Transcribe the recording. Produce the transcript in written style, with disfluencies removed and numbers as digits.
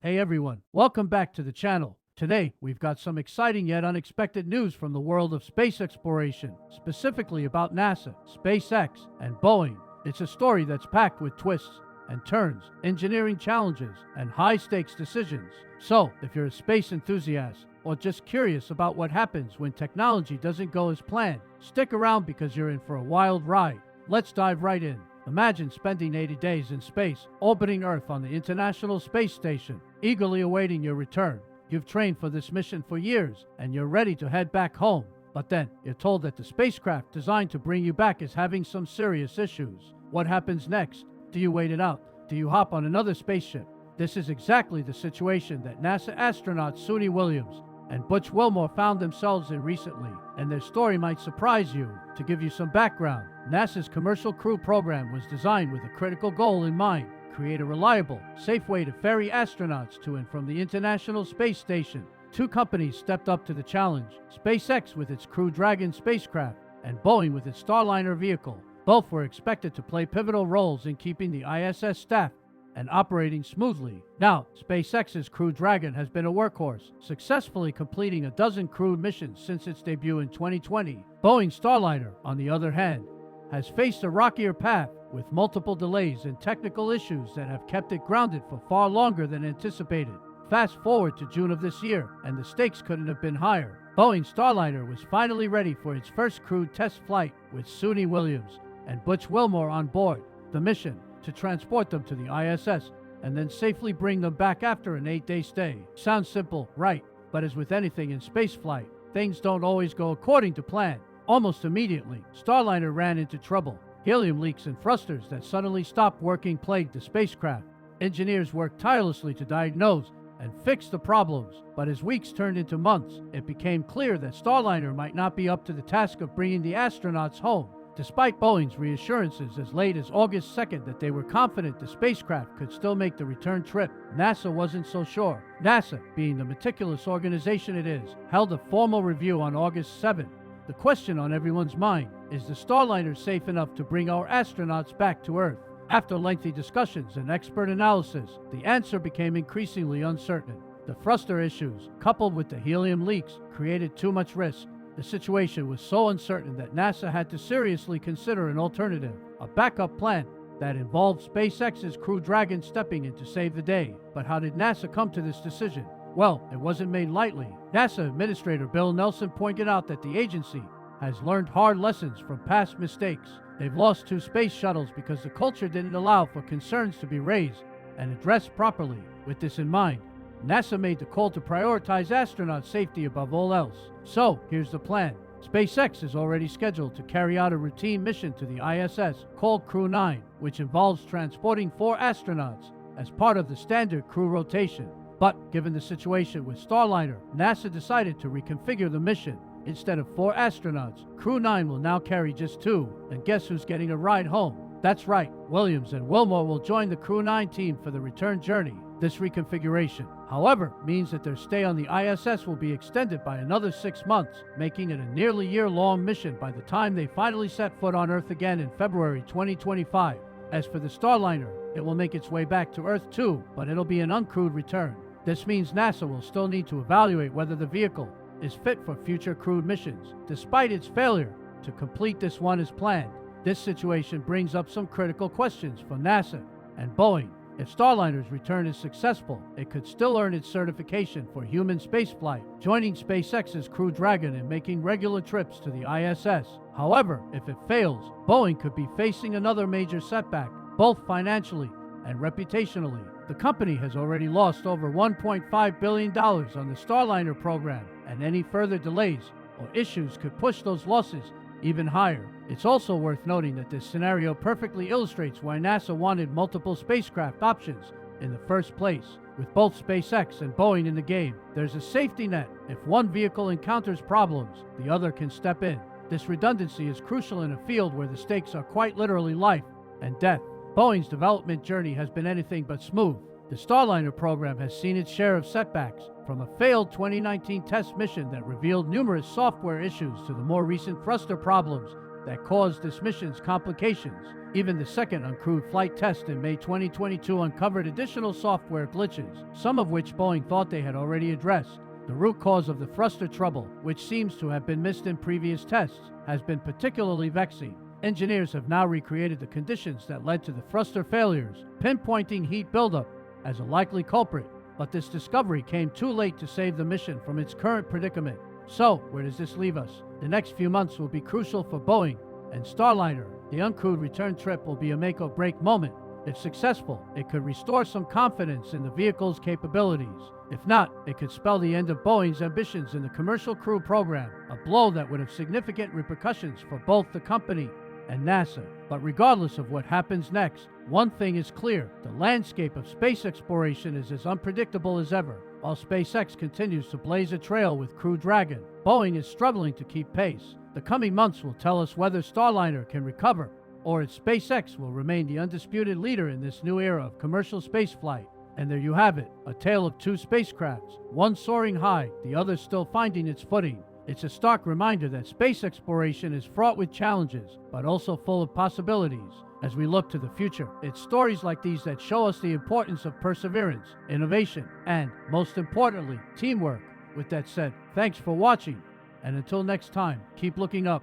Hey everyone, welcome back to the channel. Today, we've got some exciting yet unexpected news from the world of space exploration, specifically about NASA, SpaceX, and Boeing. It's a story that's packed with twists and turns, engineering challenges, and high-stakes decisions. So, if you're a space enthusiast or just curious about what happens when technology doesn't go as planned, stick around because you're in for a wild ride. Let's dive right in. Imagine spending 80 days in space, orbiting Earth on the International Space Station, eagerly awaiting your return. You've trained for this mission for years, and you're ready to head back home. But then, you're told that the spacecraft designed to bring you back is having some serious issues. What happens next? Do you wait it out? Do you hop on another spaceship? This is exactly the situation that NASA astronauts Suni Williams and Butch Wilmore found themselves in recently, and their story might surprise you. To give you some background, NASA's Commercial Crew program was designed with a critical goal in mind: create a reliable, safe way to ferry astronauts to and from the International Space Station. Two companies stepped up to the challenge: SpaceX with its Crew Dragon spacecraft and Boeing with its Starliner vehicle. Both were expected to play pivotal roles in keeping the ISS staffed and operating smoothly. Now, SpaceX's Crew Dragon has been a workhorse, successfully completing a dozen crewed missions since its debut in 2020. Boeing's Starliner, on the other hand, has faced a rockier path with multiple delays and technical issues that have kept it grounded for far longer than anticipated. Fast forward to June of this year, and the stakes couldn't have been higher. Boeing's Starliner was finally ready for its first crewed test flight with Suni Williams and Butch Wilmore on board. The mission: to transport them to the ISS and then safely bring them back after an 8-day stay. Sounds simple, right? But as with anything in spaceflight, things don't always go according to plan. Almost immediately, Starliner ran into trouble. Helium leaks and thrusters that suddenly stopped working plagued the spacecraft. Engineers worked tirelessly to diagnose and fix the problems, but as weeks turned into months, it became clear that Starliner might not be up to the task of bringing the astronauts home. Despite Boeing's reassurances as late as August 2nd that they were confident the spacecraft could still make the return trip, NASA wasn't so sure. NASA, being the meticulous organization it is, held a formal review on August 7th. The question on everyone's mind: is the Starliner safe enough to bring our astronauts back to Earth? After lengthy discussions and expert analysis, the answer became increasingly uncertain. The thruster issues, coupled with the helium leaks, created too much risk. The situation was so uncertain that NASA had to seriously consider an alternative, a backup plan that involved SpaceX's Crew Dragon stepping in to save the day. But how did NASA come to this decision? Well, it wasn't made lightly. NASA Administrator Bill Nelson pointed out that the agency has learned hard lessons from past mistakes. They've lost 2 space shuttles because the culture didn't allow for concerns to be raised and addressed properly. With this in mind, NASA made the call to prioritize astronaut safety above all else. So, here's the plan. SpaceX is already scheduled to carry out a routine mission to the ISS called Crew 9, which involves transporting 4 astronauts as part of the standard crew rotation. But given the situation with Starliner, NASA decided to reconfigure the mission. Instead of 4 astronauts, Crew 9 will now carry just 2, and guess who's getting a ride home? That's right, Williams and Wilmore will join the Crew 9 team for the return journey. This reconfiguration, however, means that their stay on the ISS will be extended by another 6 months, making it a nearly year-long mission by the time they finally set foot on Earth again in February 2025. As for the Starliner, it will make its way back to Earth too, but it'll be an uncrewed return. This means NASA will still need to evaluate whether the vehicle is fit for future crewed missions, despite its failure to complete this one as planned. This situation brings up some critical questions for NASA and Boeing. If Starliner's return is successful, it could still earn its certification for human spaceflight, joining SpaceX's Crew Dragon and making regular trips to the ISS. However, if it fails, Boeing could be facing another major setback, both financially and reputationally. The company has already lost over $1.5 billion on the Starliner program, and any further delays or issues could push those losses even higher. It's also worth noting that this scenario perfectly illustrates why NASA wanted multiple spacecraft options in the first place. With both SpaceX and Boeing in the game, there's a safety net. If one vehicle encounters problems, the other can step in. This redundancy is crucial in a field where the stakes are quite literally life and death. Boeing's development journey has been anything but smooth. The Starliner program has seen its share of setbacks, from a failed 2019 test mission that revealed numerous software issues to the more recent thruster problems that caused this mission's complications. Even the second uncrewed flight test in May 2022 uncovered additional software glitches, some of which Boeing thought they had already addressed. The root cause of the thruster trouble, which seems to have been missed in previous tests, has been particularly vexing. Engineers have now recreated the conditions that led to the thruster failures, pinpointing heat buildup as a likely culprit. But this discovery came too late to save the mission from its current predicament. So, where does this leave us? The next few months will be crucial for Boeing and Starliner. The uncrewed return trip will be a make-or-break moment. If successful, it could restore some confidence in the vehicle's capabilities. If not, it could spell the end of Boeing's ambitions in the commercial crew program, a blow that would have significant repercussions for both the company and NASA. But regardless of what happens next, one thing is clear: the landscape of space exploration is as unpredictable as ever. While SpaceX continues to blaze a trail with Crew Dragon, Boeing is struggling to keep pace. The coming months will tell us whether Starliner can recover, or if SpaceX will remain the undisputed leader in this new era of commercial spaceflight. And there you have it, a tale of two spacecrafts, one soaring high, the other still finding its footing. It's a stark reminder that space exploration is fraught with challenges, but also full of possibilities. As we look to the future, it's stories like these that show us the importance of perseverance, innovation, and, most importantly, teamwork. With that said, thanks for watching, and until next time, keep looking up.